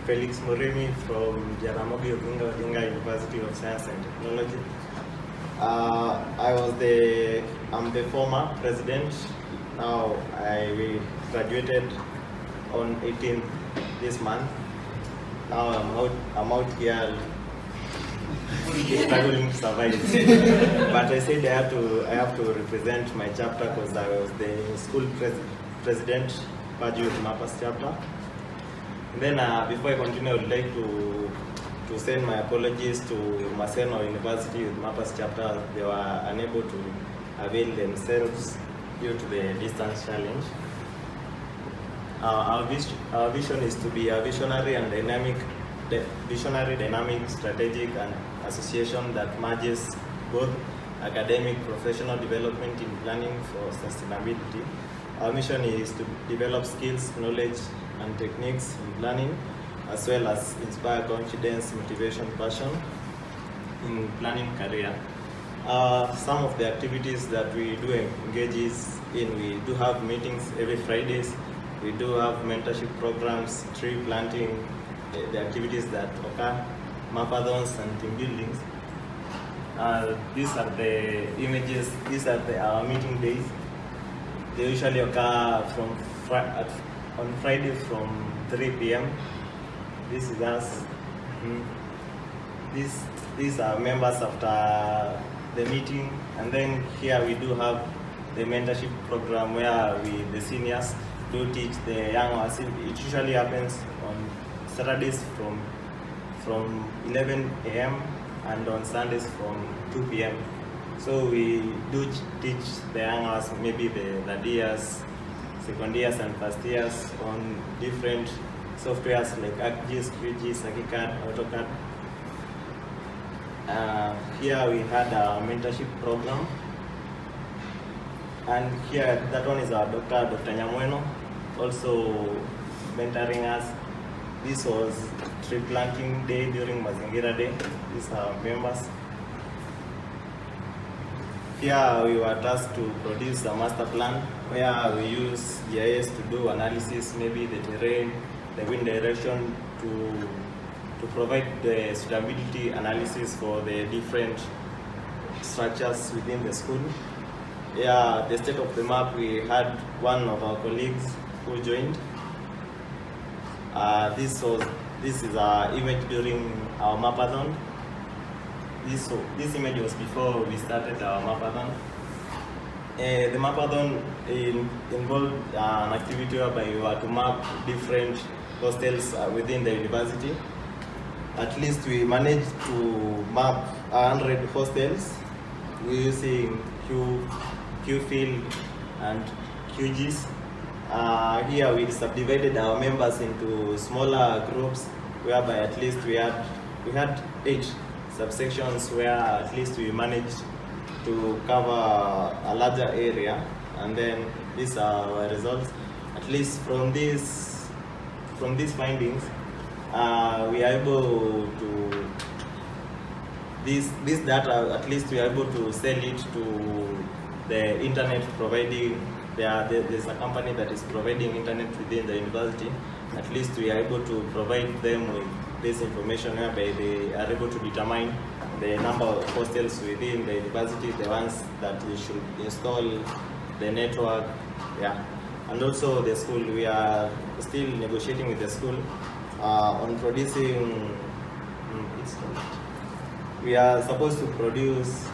Felix Moremi from Jaramogi Oginga Odinga University of Science and Technology. I'm the former president. Now I graduated on 18th this month. Now I'm out here struggling to survive. But I said I have to represent my chapter because I was the school president for YouthMappers chapter. And then before I continue, I would like to send my apologies to Maseno University YouthMappers chapter. They were unable to avail themselves due to the distance challenge. Our vision is to be a visionary, dynamic, strategic, and association that merges both academic, professional development in planning for sustainability. Our mission is to develop skills, knowledge, and techniques in planning, as well as inspire confidence, motivation, passion in planning career. Some of the activities that we do engage in, we do have meetings every Fridays. We do have mentorship programs, tree planting, the activities that occur, mapathons and team buildings. These are the images, our meeting days. They usually occur on Friday from 3 p.m. This is us. These are members after the meeting, and then here we do have the mentorship program where the seniors do teach the young ones. It usually happens on Saturdays from 11 a.m. and on Sundays from 2 p.m. So we do teach the young ones, maybe the third years, second years, and first years on different softwares like ArcGIS, QGIS, ArchiCAD, AutoCAD. Here we had a mentorship program, and here that one is our Dr. Nyamweno, also mentoring us. This was tree planting day during Mazingira Day. These are members. Here we were tasked to produce a master plan where we use GIS to do analysis, maybe the terrain, the wind direction, to provide the suitability analysis for the different structures within the school. Yeah, the state of the map, we had one of our colleagues who joined. This is our image during our mapathon. This image was before we started our mapathon. The mapathon involved an activity whereby we were to map different hostels within the university. At least we managed to map 100 hostels using QField and QGIS. Here we subdivided our members into smaller groups, whereby at least we had 8 subsections where at least we managed to cover a larger area. And then these are our results. At least from these findings, we are able to this data. At least we are able to sell it to the internet providing. There's a company that is providing internet within the university. At least we are able to provide them with this information whereby they are able to determine the number of hostels within the university, the ones that they should install, the network, yeah. And also the school, we are still negotiating with the school on producing. We are supposed to produce.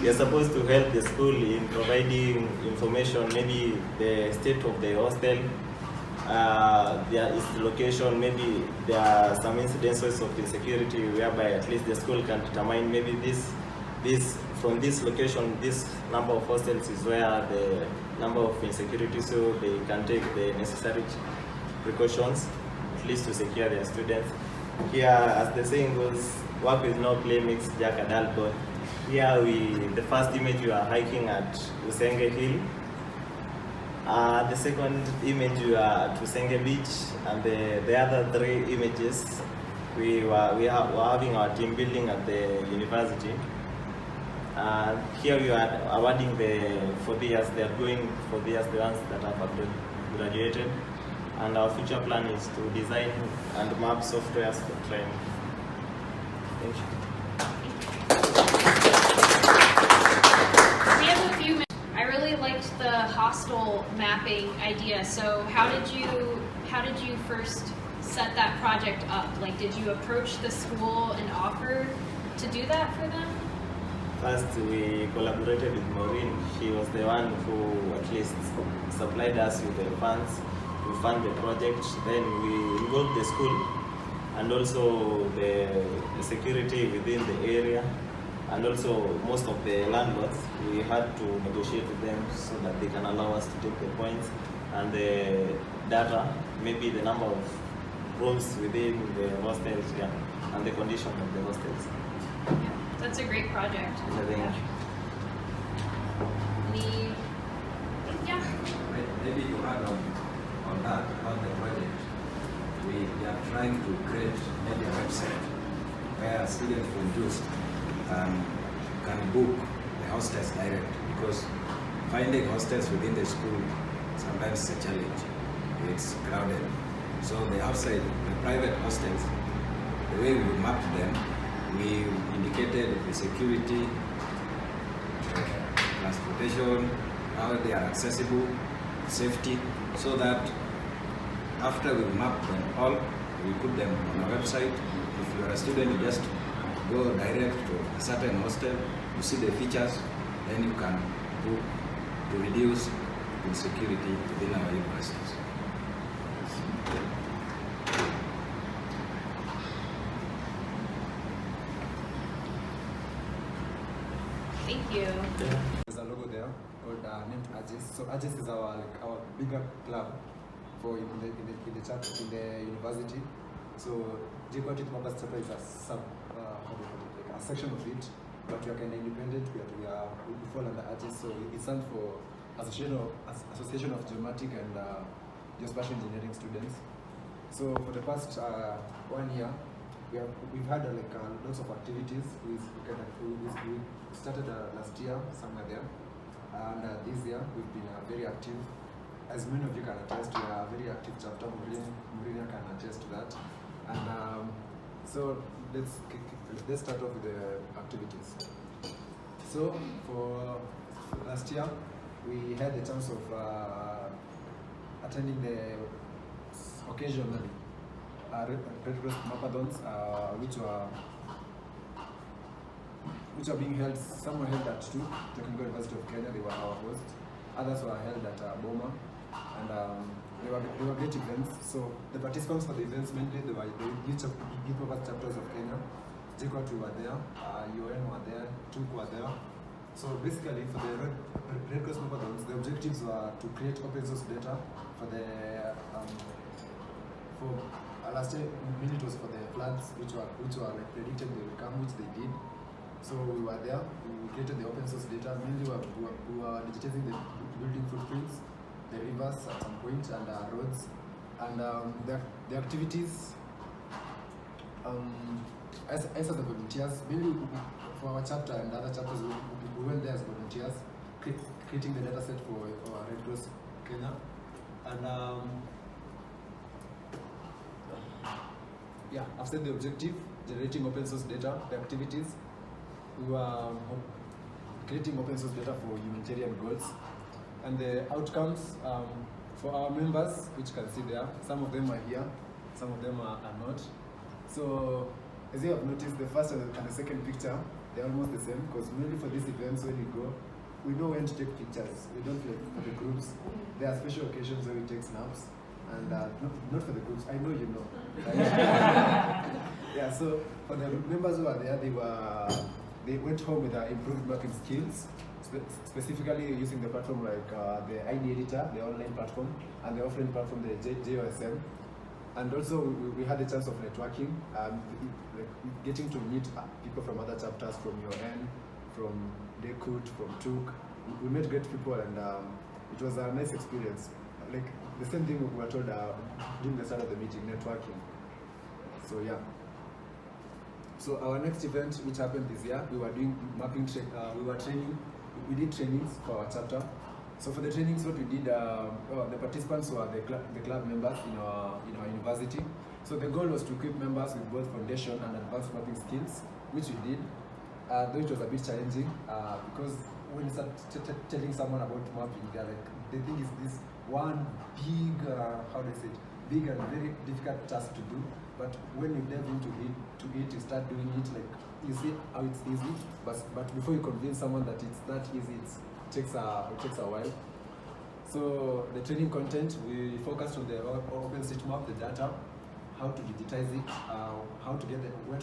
We are supposed to help the school in providing information, maybe the state of the hostel, there is the location, maybe there are some incidences of insecurity whereby at least the school can determine maybe from this location, this number of hostels is where the number of insecurity, so they can take the necessary precautions at least to secure their students. Here, as the saying goes, work with no play makes Jack a dull boy. Here the first image we are hiking at Usenge Hill. The second image we are at Usenge Beach, and the other 3 images we were having our team building at the university. Here we are awarding for the years they are going for the years the ones that have graduated, and our future plan is to design and map softwares for training. Thank you. We have a few minutes. I really liked the hostel mapping idea. So how did you first set that project up? Like, did you approach the school and offer to do that for them? First, we collaborated with Maureen. She was the one who at least supplied us with the funds to fund the project. Then we involved the school and also the security within the area, and also most of the landlords. We had to negotiate with them so that they can allow us to take the points and the data, maybe the number of rooms within the hostels, yeah, and the condition of the hostels. Yeah, that's a great project. Yeah. Maybe you add on that, on the project. We are trying to create maybe a website where students from JUST can book the hostels direct, because finding hostels within the school sometimes is a challenge. It's crowded. So the outside, the private hostels, the way we mapped them, we indicated the security, transportation, how they are accessible, safety, so that after we map them all, we put them on our website. If you are a student, you just go direct to a certain hostel, you see the features, then you can book to reduce insecurity within our universities. Thank you. There's a logo there called named Agis. So Agis is our bigger club for in the university. So YouthMappers chapter is a a section of it, but we are kind of independent. We fall under Agis. So it stands for Association of Geomatic and Geospatial Engineering Students. So for the past 1 year, we've had lots of activities. We started last year somewhere there, and this year we've been very active. As many of you can attest, we are a very active chapter. Mourinho can attest to that. And so let's start off with the activities. So for last year, we had the chance of attending the occasionally Red Cross marathons, which are being held. Some were held at TUK, Technical University of Kenya. They were our hosts. Others were held at Boma, and they were great events. So the participants for the events mainly they were the YouthMappers chapters of Kenya. JKUAT were there, UN were there, TUK were there. So basically, for the Red Cross marathons, the objectives were to create open source data for the last year. Mainly it was for the floods, which were like predicted they will come, which they did. So we were there. We created the open source data. Mainly we were digitizing the building footprints, the rivers at some point, and roads, and the activities. As the volunteers, mainly for our chapter and other chapters, we went there as volunteers, creating the data set for Red Cross Kenya, and yeah, after the objective, generating open source data, the activities, we were creating open source data for humanitarian goals, and the outcomes for our members, which you can see there. Some of them are here, some of them are not. So as you have noticed, the first and the second picture, they're almost the same, because mainly for these events, when we go, we know when to take pictures. We don't like for the groups. There are special occasions where we take snaps, and not for the groups. I know you know. Yeah. So for the members who are there, they went home with improved mapping skills, specifically using the platform like the ID editor, the online platform, and the offline platform, the JOSM. And also we had a chance of networking, like getting to meet people from other chapters, from UN, from DECUT, from TUK. We met great people, and it was a nice experience. Like the same thing we were told during the start of the meeting, networking. So yeah. So our next event, which happened this year, we were doing mapping. We did trainings for our chapter. So for the trainings, what we did, the participants were the club members in our university. So the goal was to equip members with both foundation and advanced mapping skills, which we did. Though it was a bit challenging, because when you start telling someone about mapping, they think it's this one big, big and very difficult task to do. But when you delve into it, you start doing it, like you see how it's easy. But before you convince someone that it's that easy, it takes a while. So the training content, we focused on the OpenStreetMap, the data, how to digitize it, where to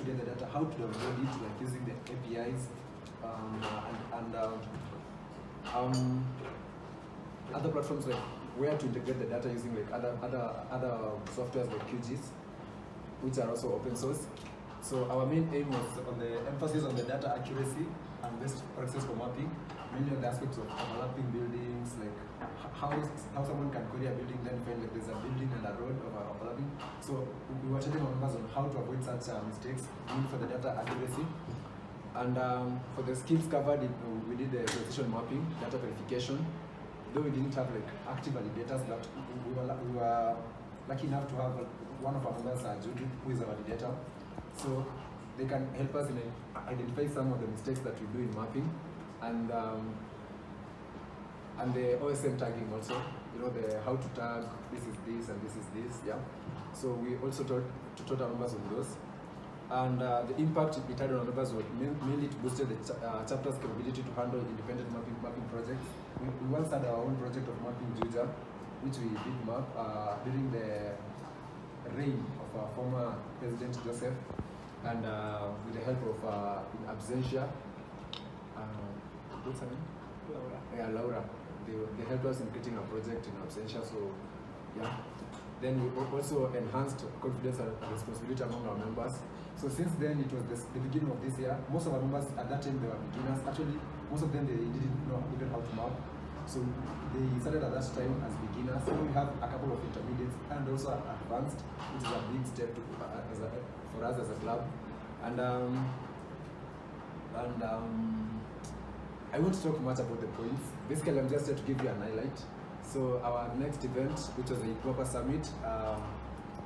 get the data, how to download it, like using the APIs, and other platforms, like where to integrate the data using like other softwares like QGIS, which are also open source. So our main aim was on the emphasis on the data accuracy and best practices for mapping, mainly on the aspects of overlapping buildings, like how someone can query a building, then find like there's a building and a road overlapping. So we were telling our members on how to avoid such mistakes, even for the data accuracy. And for the skills covered, we did the precision mapping, data verification. Though we didn't have like active validators, but we were lucky enough to have one of our members, Judy, who is a validator. So they can help us in identify some of the mistakes that we do in mapping, and the OSM tagging also. You know, the how to tag, this is this and this is this, yeah. So we also taught our members on those. And the impact it had on our members was mainly to boost the chapter's capability to handle independent mapping projects. We once had our own project of mapping Juja, which we did map during the reign of our former President Joseph, and with the help of in absentia, what's her name? Laura. Yeah, Laura. They helped us in creating a project in absentia. So yeah. Then we also enhanced confidence and responsibility among our members. So since then, it was the beginning of this year. Most of our members at that time, they were beginners. Actually, most of them, they didn't know even how to map. So they started at that time as beginners. So we have a couple of intermediates and also advanced, which is a big step for us as a club. And I won't talk much about the points. Basically, I'm just here to give you an highlight. So our next event, which was the YouthMappers Summit,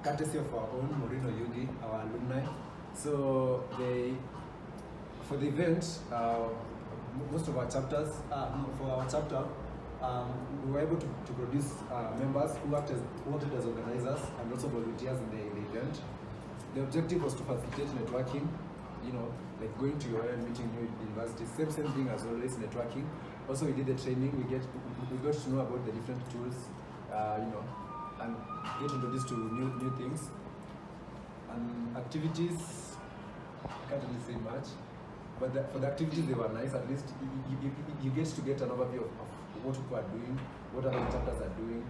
courtesy of our own Morino Yugi, our alumni. So for the event, most of our chapters, for our chapter, we were able to produce members who acted as organizers and also volunteers in the event. The objective was to facilitate networking, you know, like going to your own meeting new universities. Same thing as always, networking. Also, we did the training. We got to know about the different tools, you know, and get introduced to new things. And activities, I can't really say much, but for the activities, they were nice. At least you get to get an overview of what people are doing, what other chapters are doing.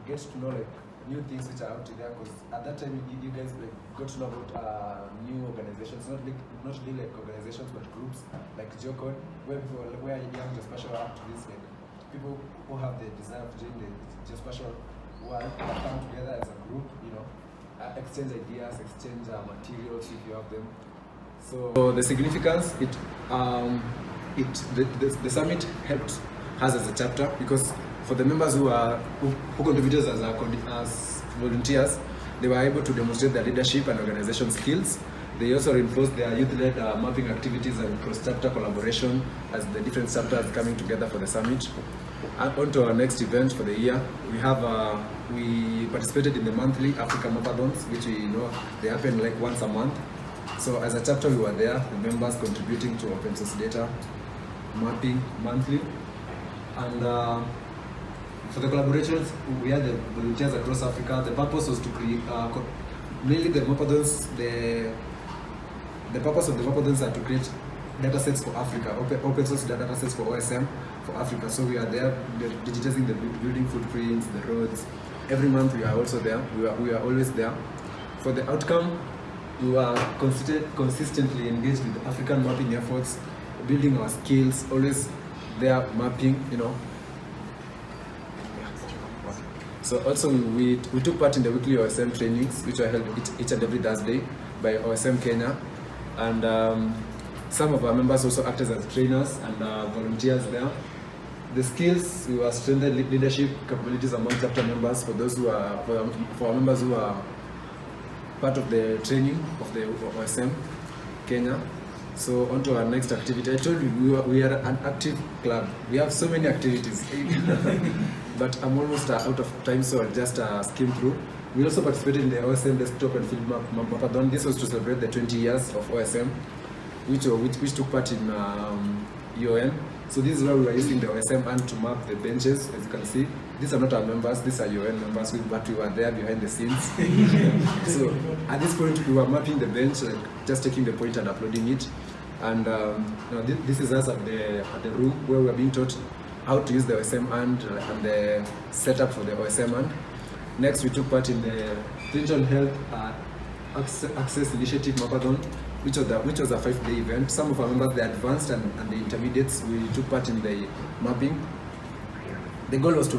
Get to know like new things which are out there, because at that time you guys like got to know about new organizations, not really like organizations but groups like GeoCode, where young geospatial activists, like people who have the desire to join the geospatial world, come together as a group, you know, exchange ideas, exchange materials if you have them. So the significance, the summit helped us as a chapter, because for the members who contributed as volunteers, they were able to demonstrate their leadership and organization skills. They also reinforced their youth-led mapping activities and cross-chapter collaboration as the different chapters coming together for the summit. And on to our next event for the year, we participated in the monthly Africa Mapathons, which we know they happen like once a month. So as a chapter, we were there, the members contributing to open source data mapping monthly, and for the collaborations, we had the volunteers across Africa. The purpose was to create, mainly the Mapathons, the purpose of the Mapathons are to create data sets for Africa, open source data sets for OSM for Africa. So we are there digitizing the building footprints, the roads. Every month we are also there, we are always there. For the outcome, we are consistently engaged with African mapping efforts, building our skills, always there mapping, you know. So also we took part in the weekly OSM trainings, which are held each and every Thursday by OSM Kenya. and some of our members also acted as trainers and volunteers there. The skills, we were strengthened leadership capabilities among chapter members for those who are, for our members who are part of the training of the OSM Kenya. So on to our next activity. I told you we are an active club. We have so many activities, but I'm almost out of time, so I'll just skim through. We also participated in the OSM Desktop and Field Mapathon. This was to celebrate the 20 years of OSM, which took part in UON. So this is where we were using the OSM and to map the benches. As you can see, these are not our members, these are UON members, but we were there behind the scenes. So at this point, we were mapping the bench, like just taking the point and uploading it. And this is us at the room where we are being taught how to use the OSM and the setup for the OSM and. Next, we took part in the Clinton Health Access Initiative Mapathon, which was a 5-day event. Some of our members, the advanced and the intermediates, we took part in the mapping. The goal was to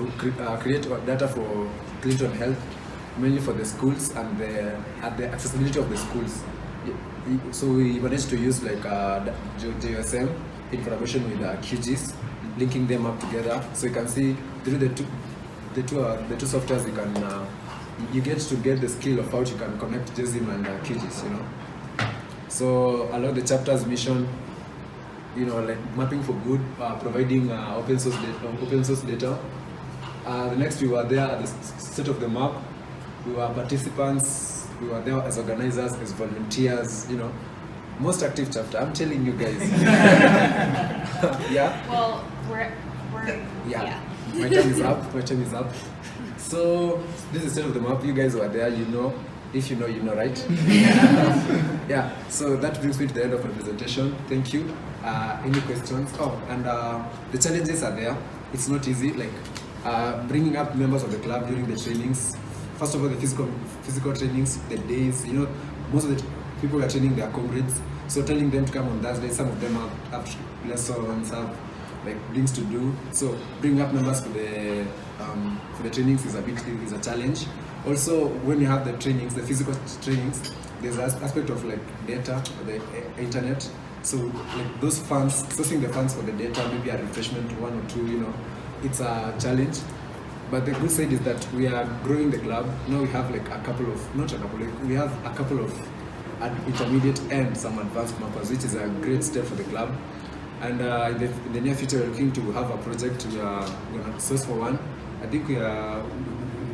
create data for Clinton Health, mainly for the schools and the accessibility of the schools. So we managed to use like JOSM in collaboration with QGIS, linking them up together. So you can see through the two softwares, you get to get the skill of how you can connect JOSM and QGIS, you know. So along the chapter's mission, you know, like mapping for good, providing open source data. The next, we were there at the set of the map. We were participants. We were there as organizers, as volunteers. You know, most active chapter. I'm telling you guys. Yeah. Well, we're yeah. My time is up. So this is the set of the map. You guys were there. You know. If you know, you know, right? Yeah, so that brings me to the end of my presentation. Thank you. Any questions? Oh, and the challenges are there. It's not easy, like bringing up members of the club during the trainings. First of all, the physical trainings, the days, you know, most of the people are training their comrades. So telling them to come on Thursday, some of them have lessons, have like things to do. So bringing up members for the trainings is a challenge. Also, when you have the trainings, the physical trainings, there's an aspect of like data, the internet. So like those funds, sourcing the funds for the data, maybe a refreshment, 1 or 2, you know, it's a challenge. But the good side is that we are growing the club. Now we have like we have a couple of intermediate and some advanced mappers, which is a great step for the club. And in the near future, we're looking to have a project. We are going to source for one. I think we're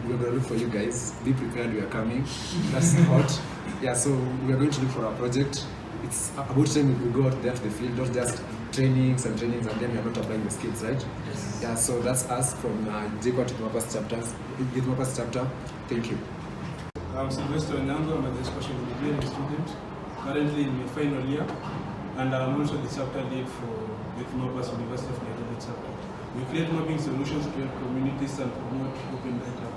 going to look for you guys. Be prepared, we are coming. That's hot. Yeah, so we are going to look for a project. It's about time we go out there to the field, not just trainings, and then we are not applying the skills, right? Yes. Yeah, so that's us from YouthMappers chapter. Thank you. I'm Sylvester Onyango. I'm a special engineering student, currently in my final year, and I'm also the chapter lead for YouthMappers University of Nairobi chapter. We create mapping solutions to help communities and promote open data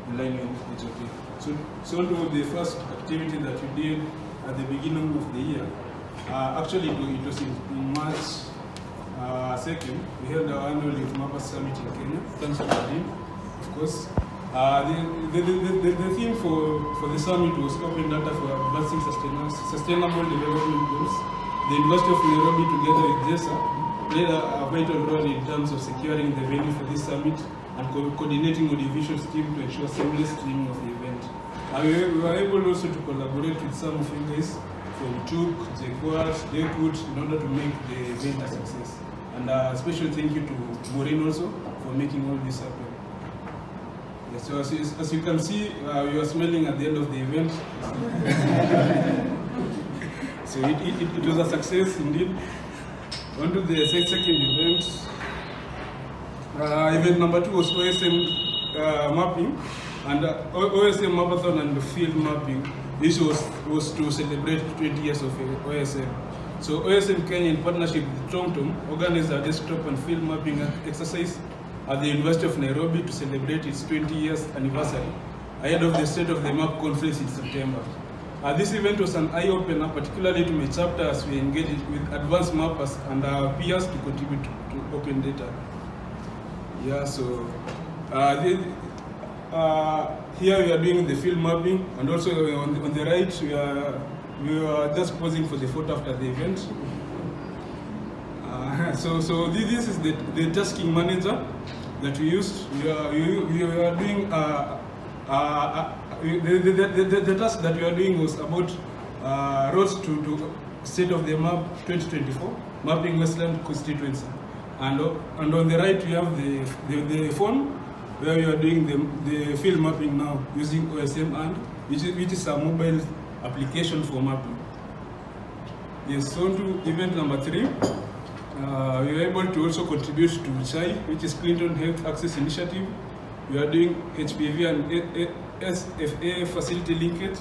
in line with HOT. So the first activity that we did at the beginning of the year, actually it was in March 2nd, we held our annual YouthMappers Summit in Kenya, thanks to our team, of course. The theme for the summit was open data for advancing sustainable development goals. The University of Nairobi, together with JESA, played a vital role in terms of securing the venue for this summit and coordinating with the visual team to ensure seamless streaming of the event. We were able also to collaborate with some of you guys from TUC, JQuat, DECUT in order to make the event a success. And a special thank you to Maureen also for making all this happen. Yes, so as you can see, we are smelling at the end of the event. So it was a success indeed. On to the second event. Event number 2 was OSM mapping, and OSM Mapathon and field mapping. This was to celebrate 20 years of OSM. So OSM Kenya, in partnership with TomTom, organized a desktop and field mapping exercise at the University of Nairobi to celebrate its 20 years anniversary ahead of the State of the Map conference in September. This event was an eye-opener, particularly to my chapter, as we engaged with advanced mappers and our peers to contribute to open data. Yeah, so here we are doing the field mapping, and also on the right we are we were just posing for the photo after the event. So this is the tasking manager that we used. We are doing the task that we are doing was about roads to state of the map 2024, mapping Westland constituency. And on the right we have the phone where we are doing the field mapping now using OSM and which is a mobile application for mapping. Yes, so on to event number 3. We were able to also contribute to CHAI, which is Clinton Health Access Initiative. We are doing HPV and SFA facility linkage.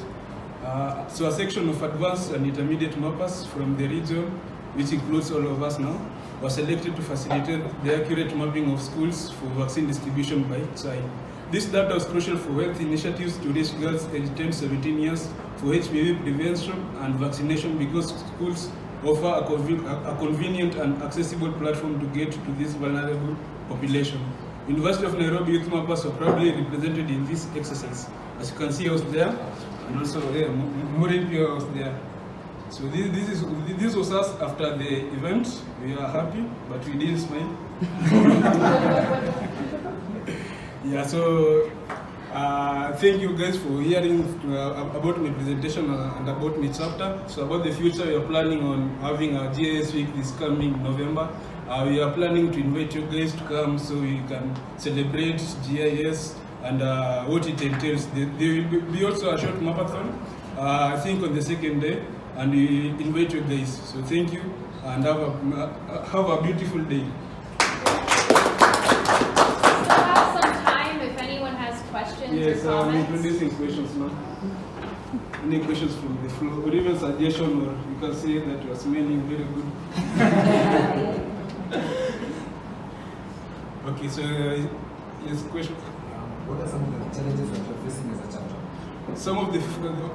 So a section of advanced and intermediate mappers from the region, which includes all of us now, was selected to facilitate the accurate mapping of schools for vaccine distribution by CHAI. This data was crucial for health initiatives to reach girls aged 10 to 17 years for HPV prevention and vaccination because schools offer a convenient and accessible platform to get to this vulnerable population. University of Nairobi YouthMappers were proudly represented in this exercise. As you can see, I was there, and also Maureen was there. So this was us after the event. We are happy, but we didn't smile. Yeah, so thank you guys for hearing about my presentation and about my chapter. So about the future, we are planning on having a GIS week this coming November. We are planning to invite you guys to come so we can celebrate GIS and what it entails. There will be also a short marathon, I think on the second day, and we invite you guys. So thank you and have a beautiful day. Yes, I'm introducing questions now. Any questions from the floor, or even suggestion, or you can say that you are smelling very good. Okay, so yes, question. What are some of the challenges that you're facing as a chapter?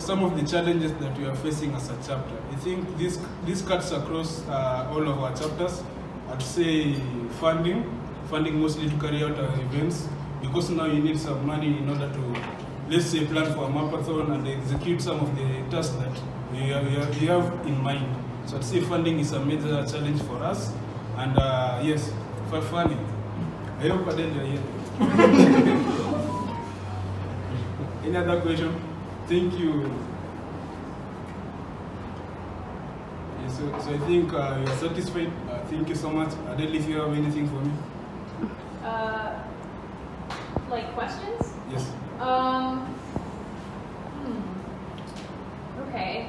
Some of the challenges that we are facing as a chapter. I think this cuts across all of our chapters. I'd say funding mostly to carry out our events. Because now you need some money in order to, let's say, plan for a mapathon and execute some of the tasks that we have in mind. So I'd say funding is a major challenge for us. And yes, for funding. I hope I didn't hear. Any other question? Thank you. Yes, so I think you are satisfied. Thank you so much. I don't know if you have anything for me. Like questions? Yes. Okay.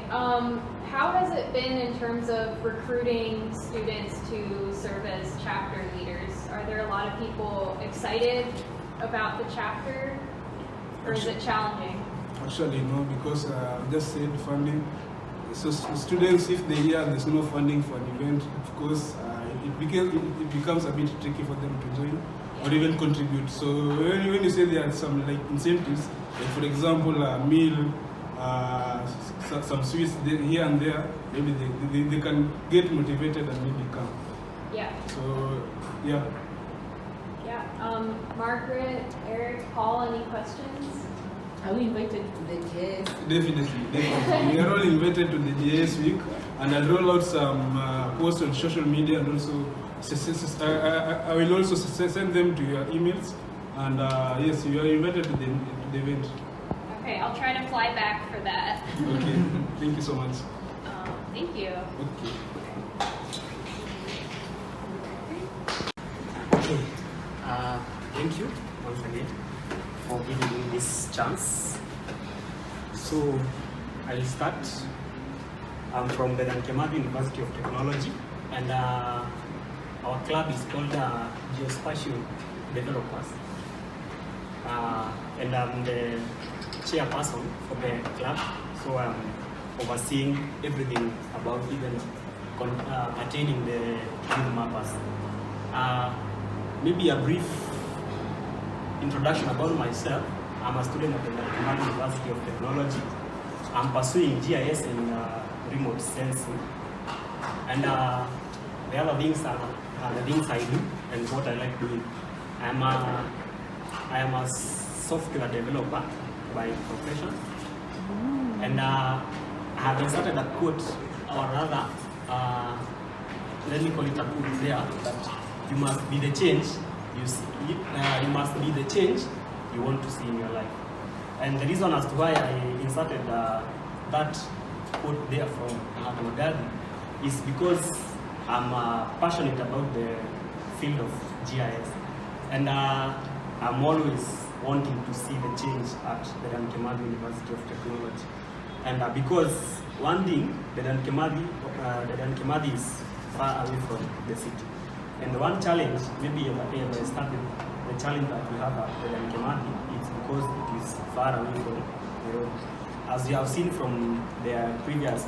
How has it been in terms of recruiting students to serve as chapter leaders? Are there a lot of people excited about the chapter, or is it challenging? Actually, no, because I just said funding. So students, if they hear there's no funding for an event, of course, it becomes a bit tricky for them to join or even contribute. So when you say there are some like incentives, like for example, a meal, some sweets here and there, maybe they can get motivated and maybe come. Yeah. So yeah. Yeah. Margaret, Eric, Paul, any questions? Are we invited to the GIS? Definitely. We are all invited to the GIS week, and I'll roll out some posts on social media, and also I will also send them to your emails. And yes, you are invited to the event. Okay, I'll try to fly back for that. Okay, thank you so much. Thank you. Okay. Okay, thank you once again for giving me this chance. So, I'll start. I'm from the University of Technology, and our club is called Geospatial Developers. And I'm the chairperson for the club, so I'm overseeing everything about even attaining the YouthMappers. Maybe a brief introduction about myself. I'm a student at the University of Technology. I'm pursuing GIS and remote sensing. And the other things are the things I do and what I like doing. I am a software developer by profession. And I have inserted a quote, or rather, let me call it a quote there, that you must be the change you see. You must be the change you want to see in your life. And the reason as to why I inserted that quote there from Mahatma is because I'm passionate about the field of GIS, and I'm always wanting to see the change at the Kimathi University of Technology. And because one thing, the Kimathi is far away from the city. And one challenge, maybe if I started, the challenge that we have at the Kimathi is because it is far away from the road. As you have seen from their previous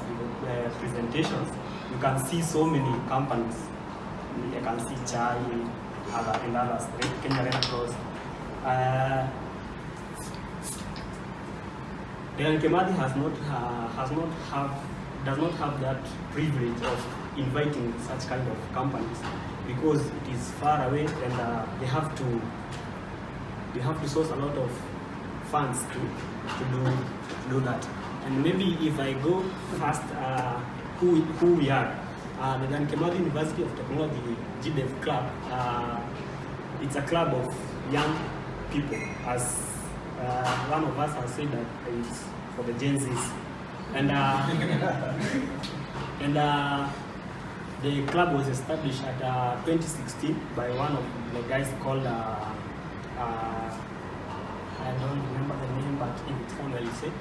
presentations, you can see so many companies. You can see Chai, and others, Kenya Red Cross. The Kimathi does not have that privilege of inviting such kind of companies because it is far away, and they have to source a lot of funds to do that. And maybe if I go first, who we are, the Kimathi University of Technology GDEF Club. It's a club of young people, as one of us has said that it's for the Gen Zs. And the club was established at 2016 by one of the guys called I don't remember the name, but it's formally said.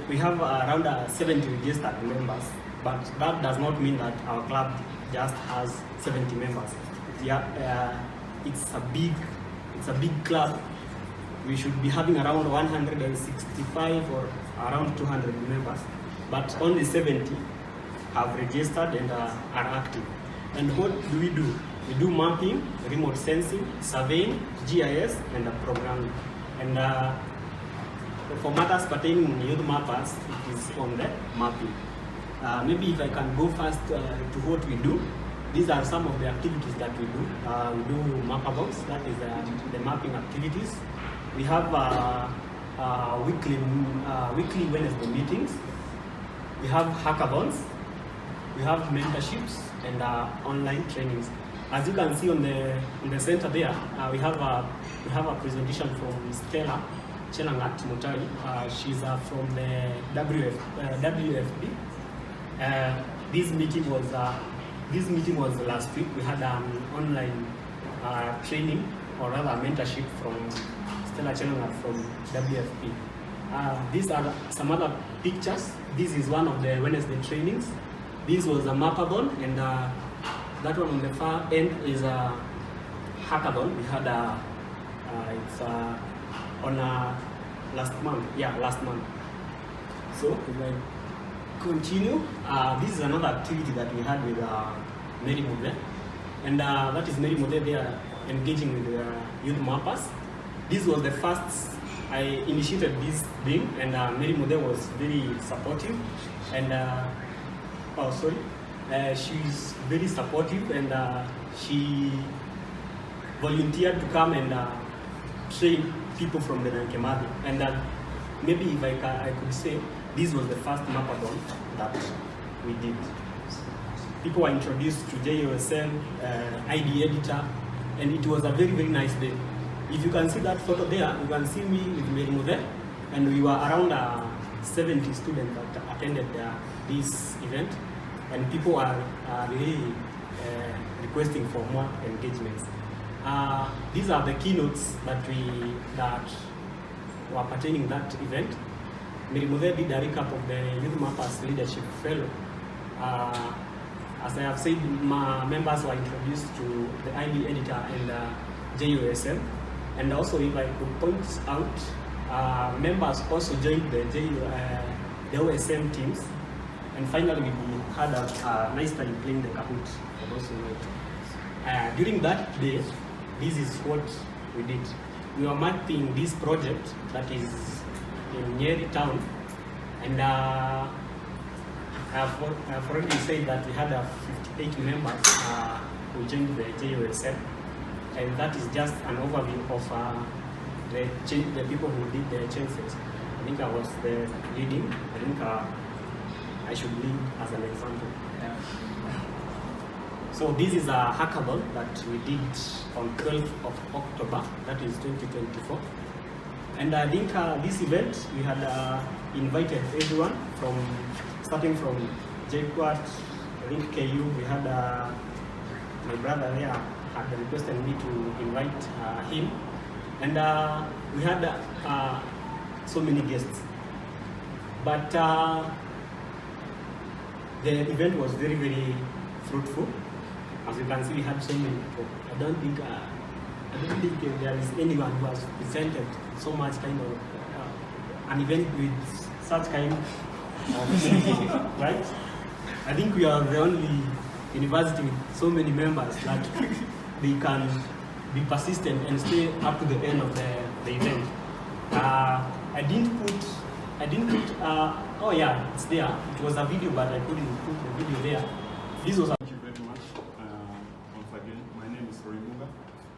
We have around 70 registered members, but that does not mean that our club just has 70 members. Yeah, it's a big club. We should be having around 165 or around 200 members, but only 70 have registered and are active. And what do? We do mapping, remote sensing, surveying, GIS, and programming. And for matters pertaining to YouthMappers, it is on the mapping. Maybe if I can go first to what we do. These are some of the activities that we do. We do Mappabox, that is the mapping activities. We have weekly Wednesday meetings. We have hackathons. We have mentorships and online trainings. As you can see on the center there, we have a presentation from Stella Chelangat Mutari. She's from the WFP. This meeting was last week. We had an online training, or rather mentorship from Stella Chelangat from WFP. These are some other pictures. This is one of the Wednesday trainings. This was a mappathon, and that one on the far end is a hackathon. We had it's on last month. Yeah, last month. So if I continue, this is another activity that we had with Mary Mude, and that is Mary Mude. They are engaging with the YouthMappers. This was the first I initiated this thing, and Mary Mude was very supportive, and she's very supportive, and she volunteered to come and train people from the Kimathi. And maybe if I could say, this was the first mappathon that we did. People were introduced to JUSM, ID editor, and it was a very, very nice day. If you can see that photo there, you can see me with Mary Mude, and we were around 70 students that attended this event, and people are really requesting for more engagements. These are the keynotes that were pertaining that event. Mary Mude did a recap of the YouthMappers Leadership Fellow. As I have said, my members were introduced to the ID editor and JUSM. And also, if I could point out, members also joined the OSM teams. And finally, we had a nice time playing the Kahoot for those who know. During that day, this is what we did. We were mapping this project that is in Nyeri town, and I've already said that we had 58 members who joined the JUSM, and that is just an overview of the people who did the changes. I think I was the leading. I think I should lead as an example. So this is a hackathon that we did on 12th of October, that is 2024. And I think this event, we had invited everyone starting from JQuat, I think KU, we had my brother there had requested me to invite him. And we had so many guests. But the event was very, very fruitful. As you can see, we had so many people. I don't think there is anyone who has presented so much kind of an event with such kind of thinking, right? I think we are the only university with so many members that they can be persistent and stay up to the end of the event. I didn't put, oh yeah, it's there. It was a video, but I couldn't put the video there. This was Thank you very much. Once again, my name is Rorimuga.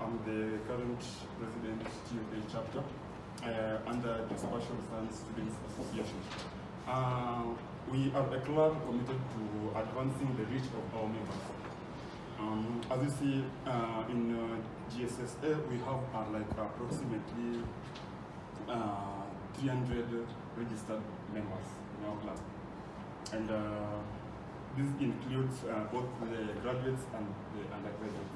I'm the current president GFA chapter under the Special Science Students Association. We are a club committed to advancing the reach of our members. As you see in GSSA, we have like approximately 300 registered members in our club. And this includes both the graduates and the undergraduates.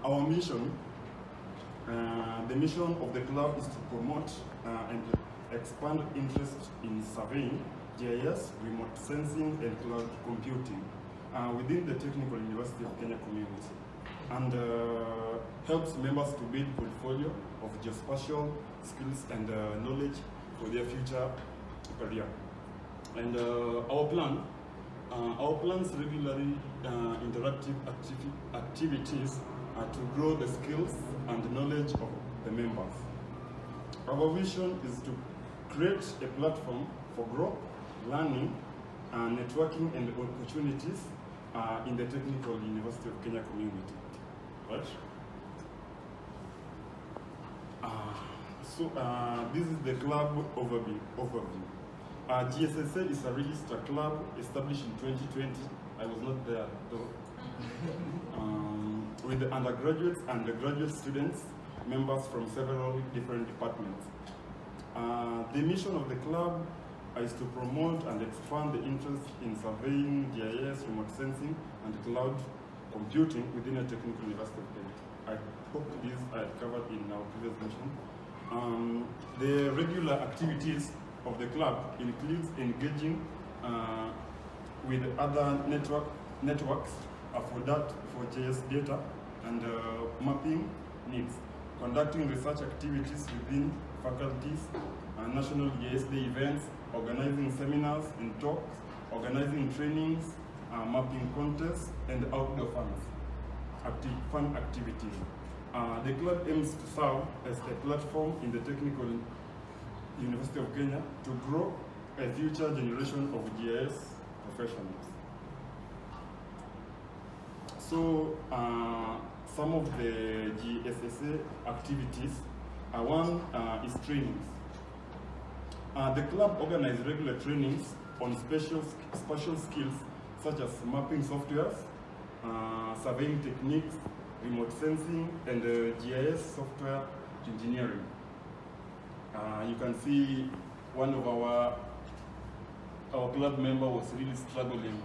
Our mission, the mission of the club is to promote and expand interest in surveying, GIS, remote sensing, and cloud computing within the Technical University of Kenya community, and helps members to build portfolio of geospatial skills and knowledge for their future career. And our plans regularly interactive activities to grow the skills and knowledge of the members. Our vision is to create a platform for growth, learning, networking, and opportunities in the Technical University of Kenya community. Right? This is the club overview. GSSA is a registered club established in 2020. I was not there though. With the undergraduates and the graduate students, members from several different departments. The mission of the club is to promote and expand the interest in surveying, GIS, remote sensing, and cloud computing within a technical university of Kenya. I hope this I covered in our previous mission. The regular activities of the club includes engaging with other networks for GIS data and mapping needs, conducting research activities within faculties, national GIS Day events, organizing seminars and talks, organizing trainings, mapping contests, and outdoor fun activities. The club aims to serve as a platform in the Technical University of Kenya to grow a future generation of GIS professionals. So, some of the GSSA activities, one is trainings. The club organizes regular trainings on special skills such as mapping softwares, surveying techniques, remote sensing, and GIS software engineering. You can see one of our club member was really struggling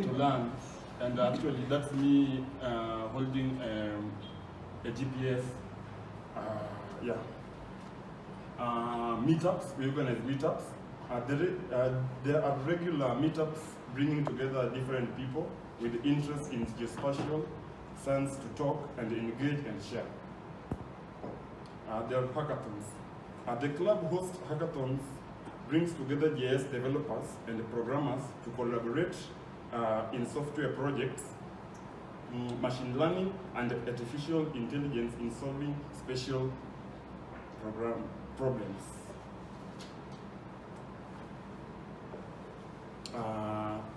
to learn, and actually that's me holding a GPS. Meetups, we organize meetups. There are regular meetups bringing together different people with interest in geospatial science to talk and engage and share. There are hackathons. The club hosts hackathons, brings together GIS developers and programmers to collaborate in software projects, machine learning, and artificial intelligence in solving special problems.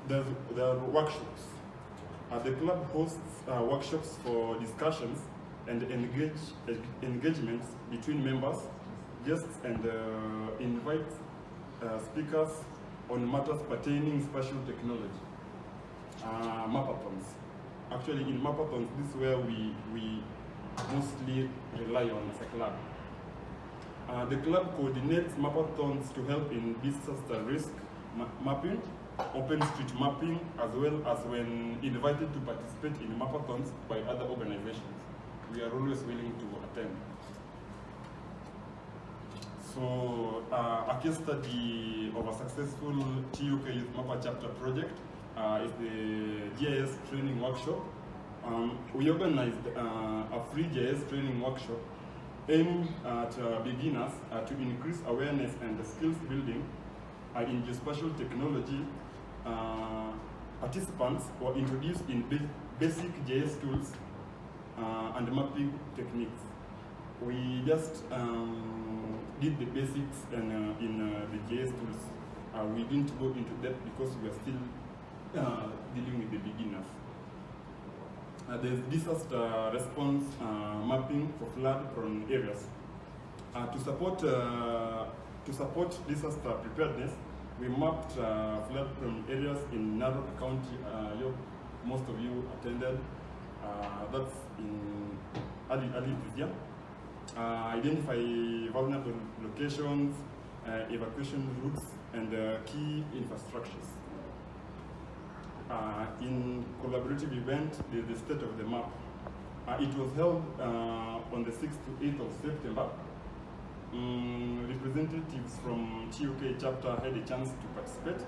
There are workshops. The club hosts workshops for discussions and engagements between members, guests, and invites speakers on matters pertaining spatial technology. Mapathons. Actually, in Mapathons, this is where we mostly rely on as a club. The club coordinates Mapathons to help in disaster risk mapping, open street mapping, as well as when invited to participate in Mapathons by other organizations. We are always willing to attend. So, a case study of a successful TUK Youth Mapper chapter project is the GIS training workshop. We organized a free GIS training workshop aimed at beginners to increase awareness and skills building in geospatial technology. Participants were introduced in basic GIS tools and mapping techniques. We just did the basics in the GIS tools. We didn't go into depth because we are still dealing with the beginners. There's disaster response mapping for flood-prone areas. To support disaster preparedness, we mapped flood-prone areas in Narok County. Most of you attended. That's in early this year. Identify vulnerable locations, evacuation routes, and key infrastructures. In collaborative event, the state of the map. It was held on the 6th to 8th of September. Representatives from TUK chapter had a chance to participate.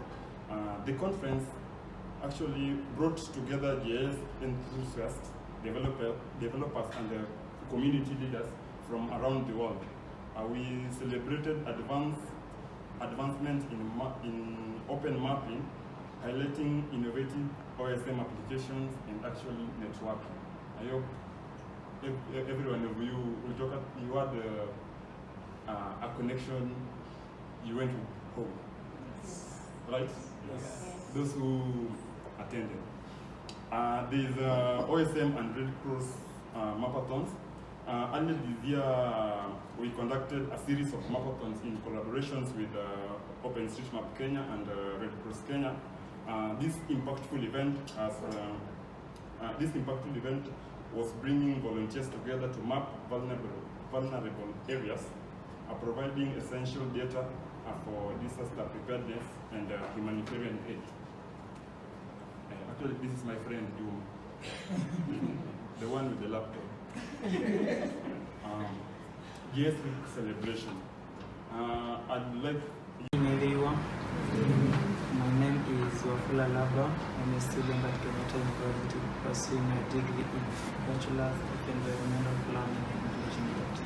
The conference actually brought together GIS enthusiasts, developers, and community leaders from around the world. We celebrated advancement in open mapping, highlighting innovative OSM applications and actually networking. I hope every one of you had a connection, you went home, right? Yes. Those who attended. There's OSM and Red Cross Mapathons. Earlier this year, we conducted a series of Mapathons in collaborations with OpenStreetMap Kenya and Red Cross Kenya. This impactful event was bringing volunteers together to map vulnerable areas, providing essential data for disaster preparedness and humanitarian aid. Actually, this is my friend Doom, the one with the laptop. GS Week celebration. I'd like. Everyone. My name is Wafula Labra. I'm a student at Kenyatta University pursuing a degree in Bachelor's of Environmental Planning and Management.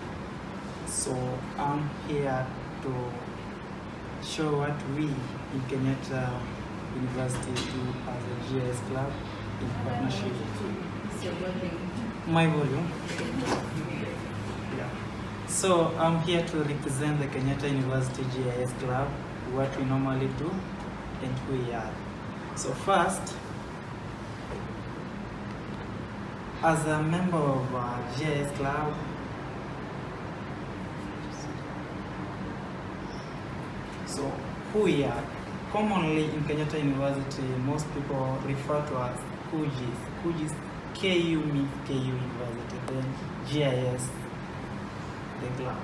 So I'm here to show what we in Kenyatta University do as a GIS club in partnership. My volume. Yeah. So I'm here to represent the Kenyatta University GIS club, what we normally do and who we are. So first, as a member of GIS club, so who we are. Commonly in Kenyatta University, most people refer to us KUGIS. KUGIS, KU means KU University, then GIS, the club.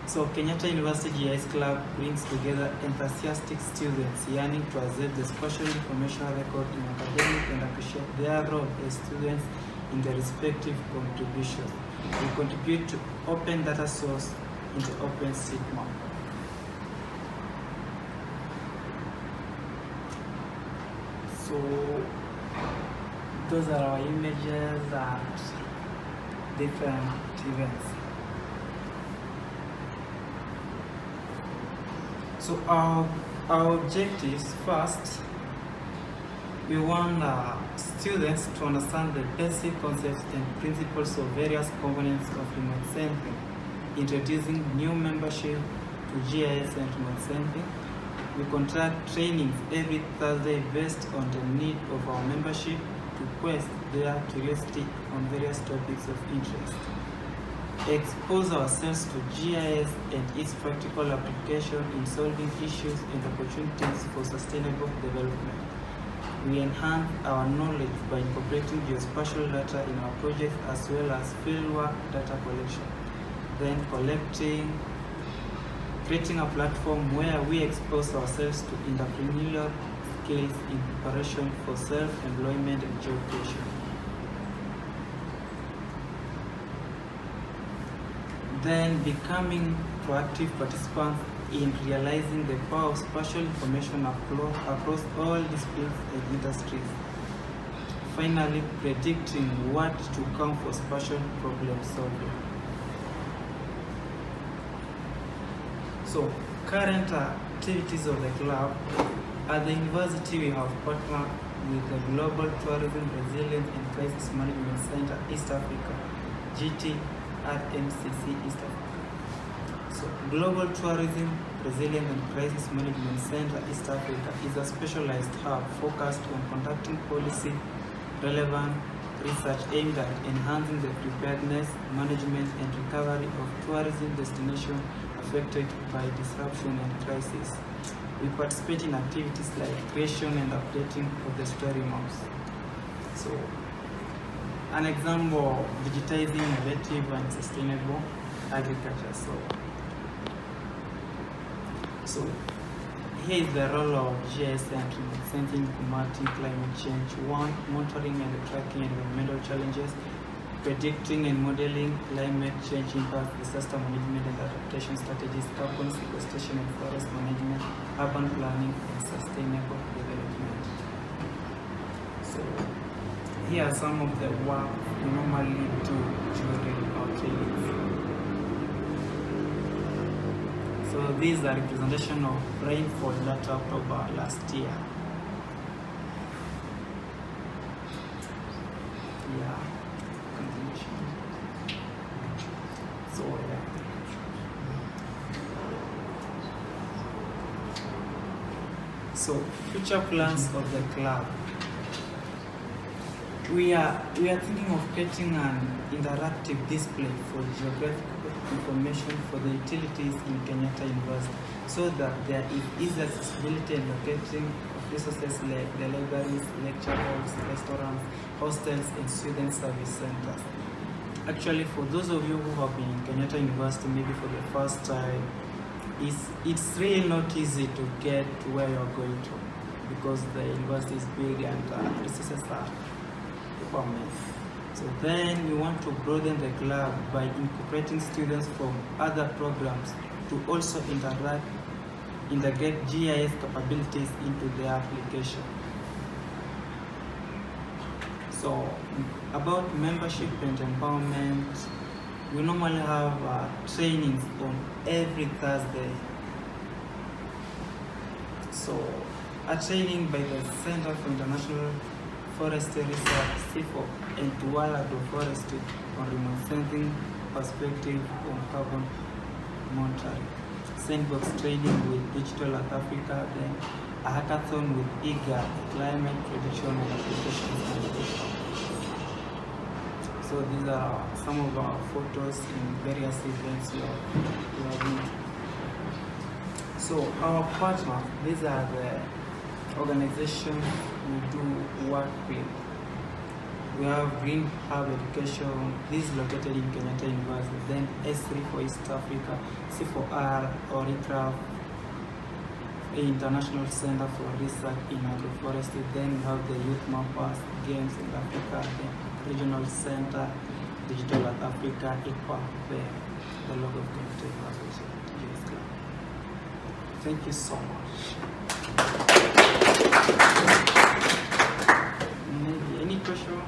So Kenyatta University GIS Club brings together enthusiastic students yearning to assess the spatial information record in academic and appreciate their role as students in their respective contributions. We contribute to open data source into OpenStreetMap. So those are our images and different events. So our objectives, first, we want students to understand the basic concepts and principles of various components of remote sensing, introducing new membership to GIS and remote sensing. We conduct trainings every Thursday based on the need of our membership to quest their curiosity on various topics of interest. expose ourselves to GIS and its practical application in solving issues and opportunities for sustainable development. We enhance our knowledge by incorporating geospatial data in our projects as well as fieldwork data collection. Then creating a platform where we expose ourselves to entrepreneurial skills in preparation for self-employment and job creation. Then becoming proactive participants in realizing the power of spatial information across all disciplines and industries. Finally, predicting what to come for spatial problem solving. So, current activities of the club. At the university, we have partnered with the Global Tourism Resilience and Crisis Management Center East Africa, GT at MCC East Africa. So, Global Tourism Resilience and Crisis Management Center East Africa is a specialized hub focused on conducting policy relevant research aimed at enhancing the preparedness, management, and recovery of tourism destinations affected by disruption and crisis. We participate in activities like creation and updating of the story maps. So, an example, digitizing innovative and sustainable agriculture. So here is the role of GIS and sensing combating climate change. 1. Monitoring and tracking environmental challenges, predicting and modeling climate change impact, disaster management and adaptation strategies, carbon sequestration and forest management, urban planning and sustainable development. So here are some of the work we normally do during our trainings. So this is a representation of rainfall data October last year. Yeah, continuation. So yeah. So future plans of the club. We are thinking of creating an interactive display for geographical information for the utilities in Kenyatta University, so that there is easy accessibility and locating of resources like the libraries, lecture halls, restaurants, hostels, and student service centers. Actually, for those of you who have been in Kenyatta University maybe for the first time, it's really not easy to get to where you're going to, because the university is big and resources are requirement. So then we want to broaden the club by incorporating students from other programs to also integrate GIS capabilities into their application. So about membership and empowerment, we normally have trainings on every Thursday. So a training by the Center for International Forestry Research, CIFO, and Tuwala Agroforestry on remote sensing perspective on carbon monitoring. Sandbox training with Digital Earth Africa, then a hackathon with IGA, climate prediction and applications validation. So these are some of our photos in various events we have been. So our partners, these are the organizations we do work with. We have Green Hub Education, this is located in Kenyatta University, then S3 for East Africa, C4R or ICRAF, International Center for Research in Agroforestry, then we have the YouthMappers, Games in Africa, then Regional Center, Digital Earth Africa, ICPA, the logo of Kenyatta University, GS Club. Thank you so much. Any question?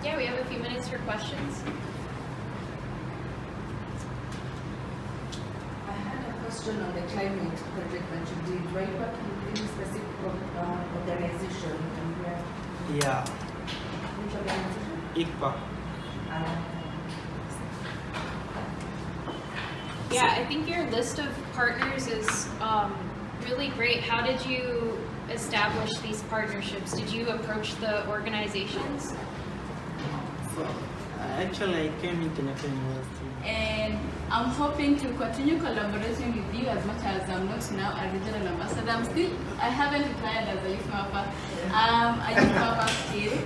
Yeah, we have a few minutes for questions. I had a question on the climate project that you did. Were you working with any specific organization? And where? Yeah. Which organization? ICPA. Yeah, I think your list of partners is really great. How did you establish these partnerships? Did you approach the organizations? So Actually, I came in Kenyatta University. And I'm hoping to continue collaborating with you as much as I'm not now a regional ambassador. I haven't retired as a youth mapper. I'm a youth mapper still,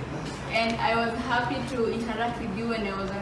and I was happy to interact with you when I was a